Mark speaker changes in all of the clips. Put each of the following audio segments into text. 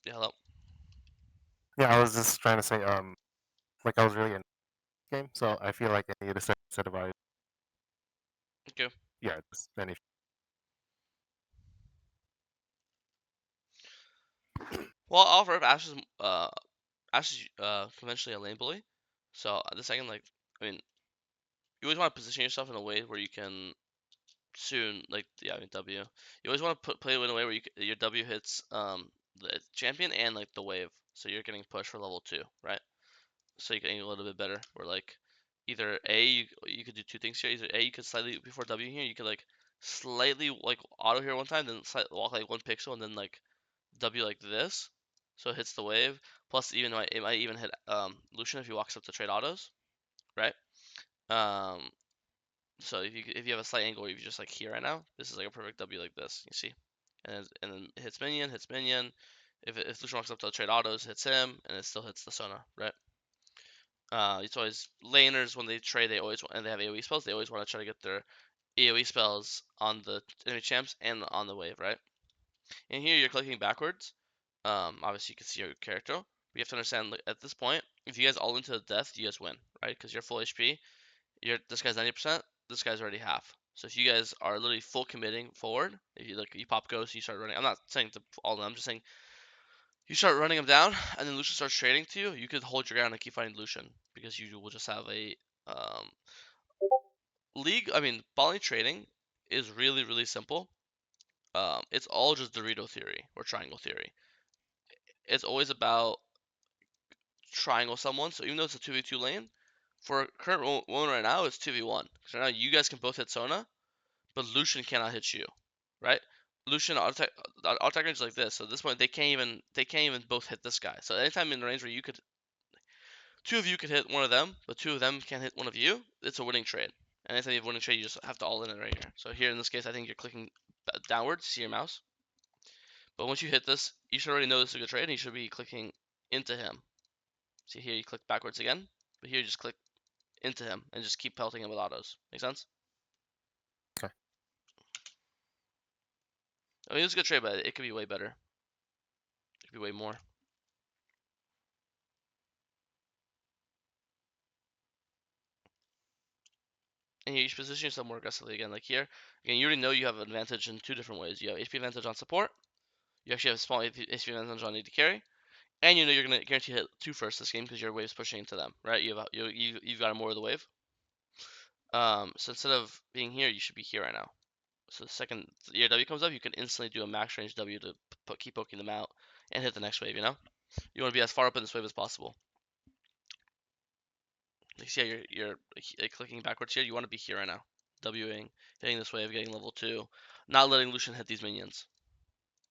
Speaker 1: Yeah, hello.
Speaker 2: Yeah, I was just trying to say, like I was really in the game, so I feel like I need to set of eyes.
Speaker 1: Okay.
Speaker 2: Yeah, just any.
Speaker 1: Well, I'll offer up Ash is conventionally a lane bully. So the second, like, I mean, you always want to position yourself in a way where you can soon, like, yeah, I mean W. You always want to play it in a way where your W hits the champion and like the wave, so you're getting pushed for level 2, right? So you can aim a little bit better. Or like either A, you could do two things here. Either A, you could slightly before W here, you could like slightly like auto here one time, then walk like one pixel, and then like W like this, so it hits the wave. Plus, it might even hit Lucian if he walks up to trade autos, right? Um, so if you have a slight angle, if you just like here right now, this is like a perfect W like this. You see, and then hits minion. If Lucian walks up to trade autos, hits him, and it still hits the Sona, right? It's always laners when they trade, and they have AOE spells. They always want to try to get their AOE spells on the enemy champs and on the wave, right? And here you're clicking backwards. Obviously you can see your character. But you have to understand, like, at this point, if you guys all into the death, you guys win, right? Because you're full HP. This guy's 90%. This guy's already half. So if you guys are literally full committing forward, if you pop ghost, you start running. I'm not saying to all of them. I'm just saying you start running them down, and then Lucian starts trading to you. You could hold your ground and keep fighting Lucian because you will just have a um, league. I mean, volley trading is really really simple. It's all just Dorito theory or triangle theory. It's always about triangle someone. So even though it's a 2v2 lane, for current one right now, it's 2v1. So now you guys can both hit Sona, but Lucian cannot hit you, right? Lucian auto attack range is like this. So at this point they can't even both hit this guy. So anytime in the range where two of you could hit one of them, but two of them can't hit one of you, it's a winning trade. And anytime you have a winning trade, you just have to all in it right here. So here in this case, I think you're clicking downwards, see your mouse. But once you hit this, you should already know this is a good trade, and you should be clicking into him. See here, you click backwards again, but here you just click into him and just keep pelting him with autos. Make sense?
Speaker 2: Okay.
Speaker 1: I mean, it's a good trade, but it could be way better. It could be way more. And you should position yourself more aggressively again. Like here, again, you already know you have an advantage in two different ways. You have HP advantage on support. You actually have a small HP advantage on AD carry. And you know you're gonna guarantee hit two first this game because your wave's pushing into them, right? You've got more of the wave. So instead of being here, you should be here right now. So the second your W comes up, you can instantly do a max range W to keep poking them out and hit the next wave. You know, you want to be as far up in this wave as possible. You see how you're clicking backwards here. You want to be here right now, Wing, hitting this wave, getting level 2, not letting Lucian hit these minions.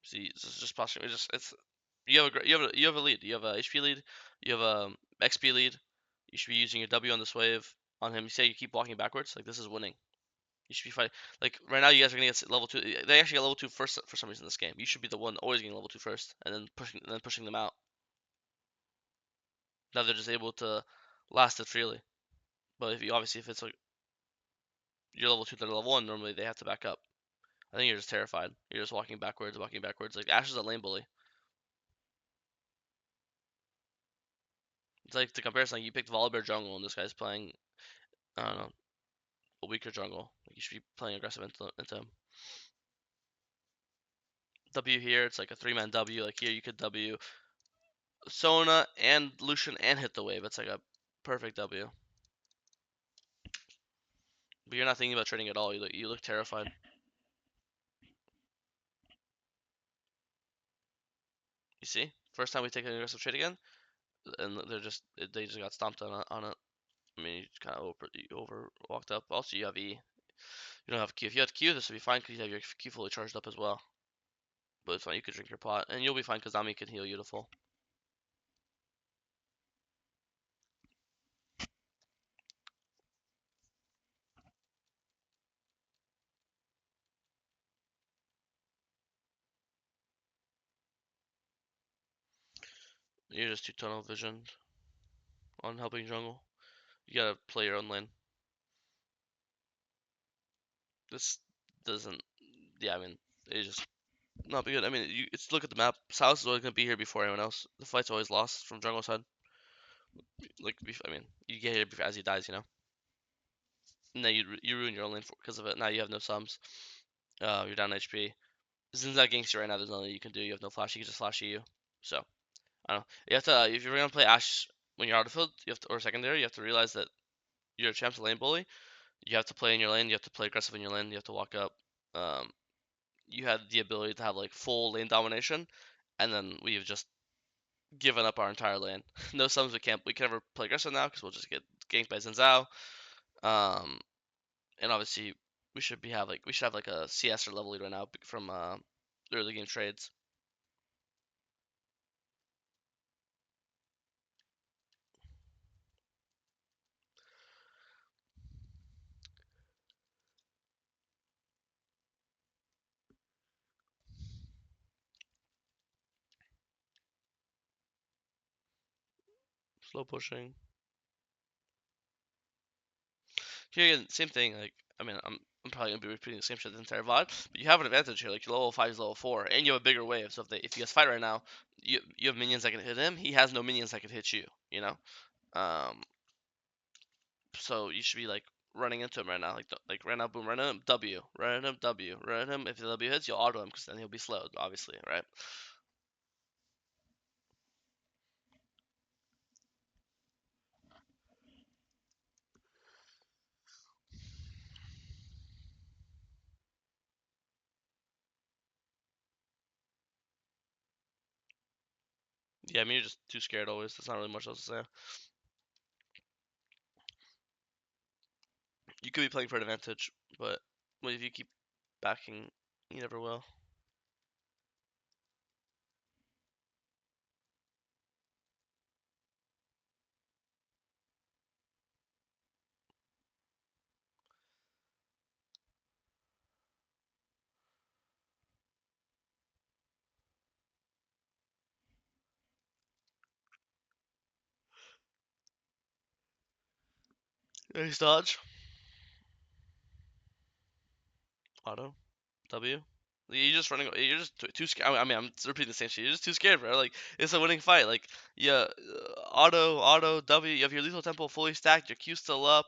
Speaker 1: See, this is just posturing. It's you have a lead. You have a HP lead. You have a XP lead. You should be using your W on this wave on him. You say you keep walking backwards. Like this is winning. You should be fighting. Like right now, you guys are gonna get level 2. They actually get level 2 first for some reason in this game. You should be the one always getting level 2 first, and then pushing them out. Now they're just able to last it freely. But if it's like you're level 2, they're level 1, normally they have to back up. I think you're just terrified. You're just walking backwards, walking backwards. Like Ashe is a lane bully. It's like the comparison. Like you picked Volibear jungle, and this guy's playing, I don't know, a weaker jungle. Like you should be playing aggressive into him. W here, it's like a 3-man W. Like here, you could W Sona and Lucian and hit the wave. It's like a perfect W. But you're not thinking about trading at all. You look terrified. You see? First time we take an aggressive trade again, and they just got stomped on it. I mean, you kind of over walked up. Also, you have E. You don't have Q. If you had Q, this would be fine because you have your Q fully charged up as well. But it's fine. You could drink your pot, and you'll be fine because Nami can heal you to full. You're just too tunnel visioned on helping jungle. You gotta play your own lane. This doesn't. Yeah, I mean, it just Not be good. I mean, you it's look at the map. Salas is always gonna be here before anyone else. The fight's always lost from jungle side. Like, I mean, you get here as he dies, you know. And then you ruin your own lane because of it. Now you have no sums. You're down HP. Since that ganks you right now, there's nothing you can do. You have no flash. He can just flash you. So I don't know. You have to if you're gonna play Ashe when you're out of field, you have to or secondary, you have to realize that you're a champ's lane bully. You have to play in your lane. You have to play aggressive in your lane. You have to walk up. Um, you had the ability to have like full lane domination, and then we've just given up our entire lane. No sums. We can never play aggressive now because we'll just get ganked by Zinzao. Um, and obviously we should have like a CS or level lead right now from early game trades. Slow pushing. Here again, same thing. Like I mean, I'm probably gonna be repeating the same shit the entire VOD, but you have an advantage here. Like your level 5 is level 4, and you have a bigger wave. So if you guys fight right now, you have minions that can hit him. He has no minions that can hit you. You know. Um, so you should be like running into him right now. Like right now, boom, run him W, run him W, run him. If the W hits, you'll auto him because then he'll be slowed, obviously, right? Yeah, I mean you're just too scared always. There's not really much else to say. You could be playing for an advantage, but if you keep backing, you never will. Nice dodge. Auto. W. You're just running. You're just too scared. I mean, I'm repeating the same shit. You're just too scared, bro. Like it's a winning fight. Like yeah, auto W. You have your lethal tempo fully stacked. Your Q's still up.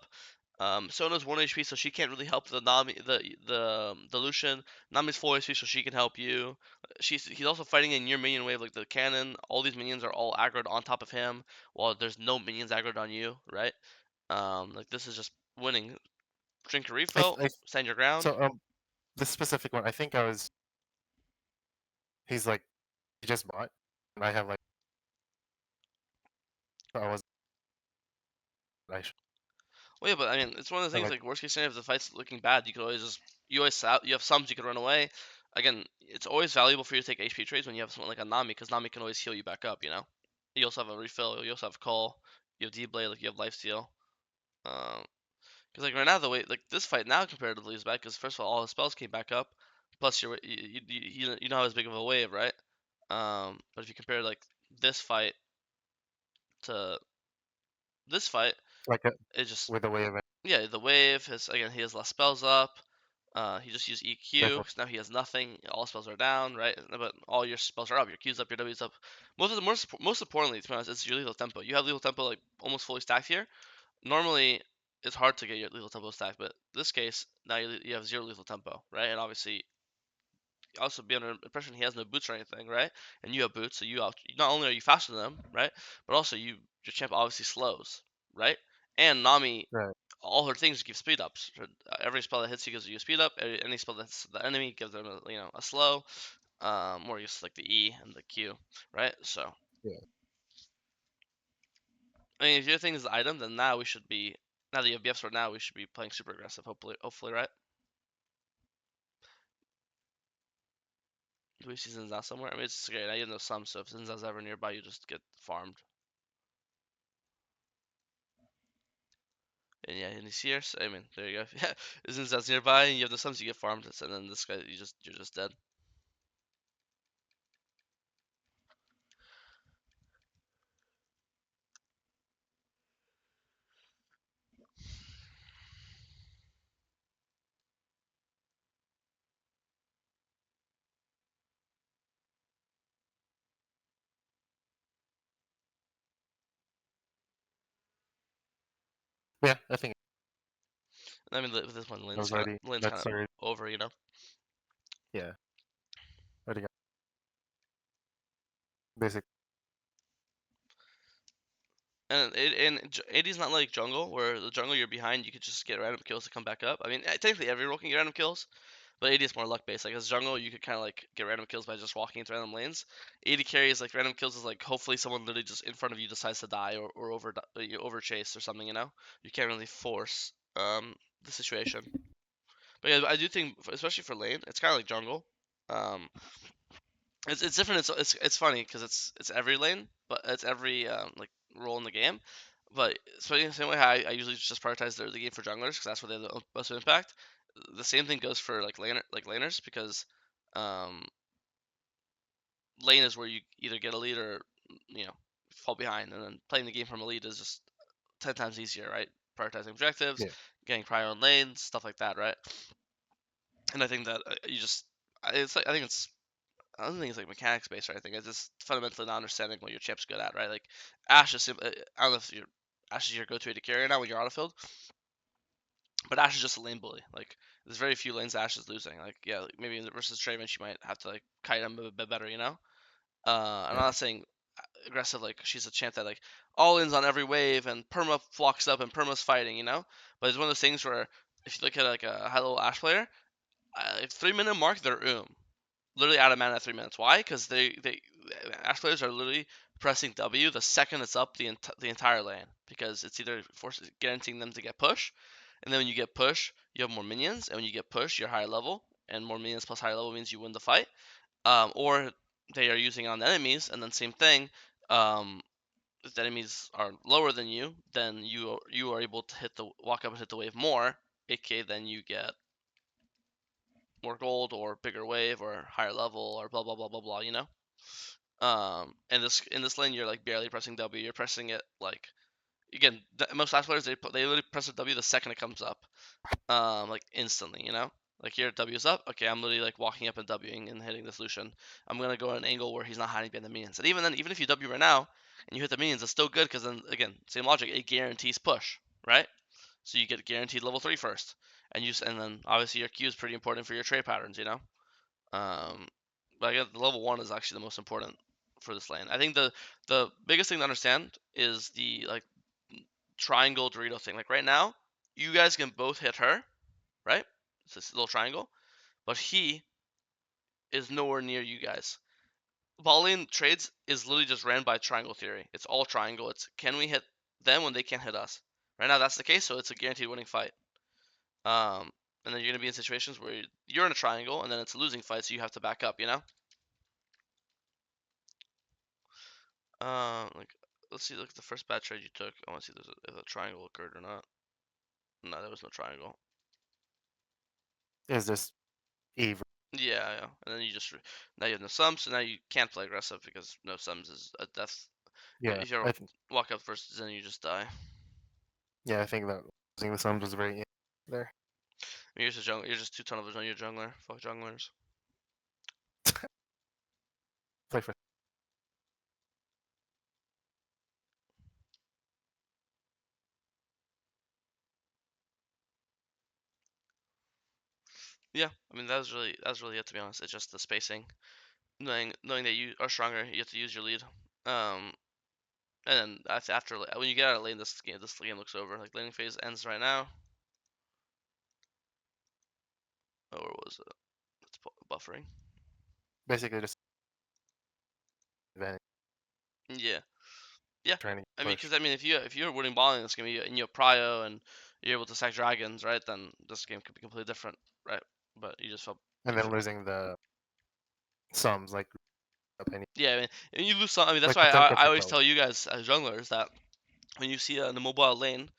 Speaker 1: Sona's 1 HP, so she can't really help the Nami, the Lucian. Nami's 4 HP, so she can help you. He's also fighting in your minion wave, like the cannon. All these minions are all aggroed on top of him, while there's no minions aggroed on you, right? Like this is just winning. Drink a
Speaker 2: I,
Speaker 1: refill,
Speaker 2: I
Speaker 1: stand your ground.
Speaker 2: so this specific one, I think he's like he just bought, and I have like I was I should
Speaker 1: Well, yeah, but I mean, it's one of the things
Speaker 2: like
Speaker 1: like worst case scenario, if the fight's looking bad, you could always just you have sums you could run away. Again, it's always valuable for you to take HP trades when you have someone like a Nami, because Nami can always heal you back up. You know, you also have a refill. You also have call. You have D-Blade, like you have lifesteal. Um, because like right now the way like this fight now comparatively is bad because first of all his spells came back up, plus you don't have as big of a wave, right? But if you compare like this fight to this fight,
Speaker 2: like a,
Speaker 1: it just
Speaker 2: with a way of
Speaker 1: yeah, the wave has again he has less spells up. He just used EQ,
Speaker 2: definitely
Speaker 1: so now he has nothing. All spells are down, right? But all your spells are up. Your Q's up, your W's up. Most importantly, to be honest, it's your lethal tempo. You have lethal tempo like almost fully stacked here. Normally, it's hard to get your lethal tempo stacked, but this case now you have zero lethal tempo, right? And obviously, also be under impression he has no boots or anything, right? And you have boots, so not only are you faster than them, right? But also your champ obviously slows, right? And Nami
Speaker 2: right.
Speaker 1: all her things give speed ups. Every spell that hits you gives you a speed up. Any spell that's the enemy gives them a slow. Or just like the E and the Q, right? So
Speaker 2: Yeah.
Speaker 1: I mean, if your thing is the item, then now that you have BF sword now we should be playing super aggressive. Hopefully, right? Do we see Zinzao somewhere? I mean, it's scary. Now you know some, so if Zinzao's ever nearby, you just get farmed. And yeah, and he's here. So, I mean, there you go. Yeah, Zinzao's nearby, and you have the sums, you get farmed, and then this guy, you're just dead.
Speaker 2: Yeah, I think
Speaker 1: I mean, with this one,
Speaker 2: I was already
Speaker 1: lane's kind
Speaker 2: that's
Speaker 1: of
Speaker 2: already
Speaker 1: over, you know.
Speaker 2: yeah, already got basic.
Speaker 1: And AD's not like jungle, where the jungle you're behind, you could just get random kills to come back up. I mean, technically every role can get random kills, but AD is more luck based. Like as jungle, you could kind of like get random kills by just walking into random lanes. AD carries like random kills is like hopefully someone literally just in front of you decides to die or you over chase or something. You know, you can't really force the situation. But yeah, I do think especially for lane, it's kind of like jungle. Um, it's different. It's funny because it's every lane, but it's every role in the game. But especially the same way how I usually just prioritize the game for junglers because that's where they have the most impact. The same thing goes for like laners because um, lane is where you either get a lead or you know fall behind, and then playing the game from a lead is just 10 times easier, right? Prioritizing objectives,
Speaker 2: Yeah,
Speaker 1: getting prior on lanes, stuff like that, right? And I think that you just it's like I don't think it's like mechanics based or anything. It's just fundamentally not understanding what your champ's good at, right? Like Ashe is I don't know if Ashe is your go-to AD carry now when you're autofilled, but Ashe is just a lane bully. Like there's very few lanes Ashe is losing. Like yeah, like, maybe versus Draven she might have to like kite him a bit better, you know. I'm
Speaker 2: yeah,
Speaker 1: not saying aggressive like she's a champ that like all ins on every wave and perma flocks up and perma's fighting, you know. But it's one of those things where if you look at like a high level Ashe player, like 3 minute mark they're literally out of mana at 3 minutes. Why? Because they Ash players are literally pressing W the second it's up the entire lane because it's either forcing guaranteeing them to get push, and then when you get push, you have more minions, and when you get push, you're higher level, and more minions plus higher level means you win the fight. Or they are using it on the enemies, and then same thing. Um, if the enemies are lower than you, then you are able to hit the walk up and hit the wave more, aka then you get more gold or bigger wave or higher level or blah blah blah blah blah, you know. And this in this lane you're like barely pressing W. You're pressing it like again. Most fast players they literally press a W the second it comes up, like instantly, you know. Like your W is up. Okay, I'm literally like walking up and Wing and hitting this Lucian. I'm gonna go at an angle where he's not hiding behind the minions. And even then, even if you W right now and you hit the minions, it's still good because then again, same logic. It guarantees push, right? So you get guaranteed level 3 first, and then obviously your Q is pretty important for your trade patterns, you know. Um, but I guess the level 1 is actually the most important for this lane. I think the biggest thing to understand is the like triangle Dorito thing. Like right now, you guys can both hit her, right? It's this little triangle, but he is nowhere near you guys. Ball lane trades is literally just ran by triangle theory. It's all triangle. It's can we hit them when they can't hit us? Right now that's the case, so it's a guaranteed winning fight. Um, and then you're gonna be in situations where you're in a triangle and then it's a losing fight, so you have to back up, you know? Like let's see, look at the first bad trade you took. I want to see if a triangle occurred or not. No, there was no triangle.
Speaker 2: is this Eve?
Speaker 1: Yeah, yeah. And then now you have no sums, so now you can't play aggressive because no sums is a death.
Speaker 2: Yeah,
Speaker 1: If you ever
Speaker 2: I think
Speaker 1: walk up versus then you just die.
Speaker 2: yeah, I think that losing the sums was very there.
Speaker 1: You're just a jungler. You're just two ton of a jungler. Fuck junglers.
Speaker 2: Play for
Speaker 1: Yeah, I mean that's really it to be honest. It's just the spacing, knowing that you are stronger, you have to use your lead. Um, and then after when you get out of lane, this game looks over. Like laning phase ends right now. Oh, where was it? It's buffering.
Speaker 2: basically just advantage
Speaker 1: Yeah, yeah.
Speaker 2: trying to
Speaker 1: I mean,
Speaker 2: push,
Speaker 1: because I mean, if you're winning balling this game and you have prio and you're able to sack dragons, right? Then this game could be completely different, right? But you just felt
Speaker 2: and then losing the sums like up any
Speaker 1: yeah. I mean, and you lose some. I mean, that's
Speaker 2: like
Speaker 1: why
Speaker 2: the
Speaker 1: I
Speaker 2: 10%
Speaker 1: always
Speaker 2: bonus.
Speaker 1: tell you guys as junglers that when you see an immobile lane,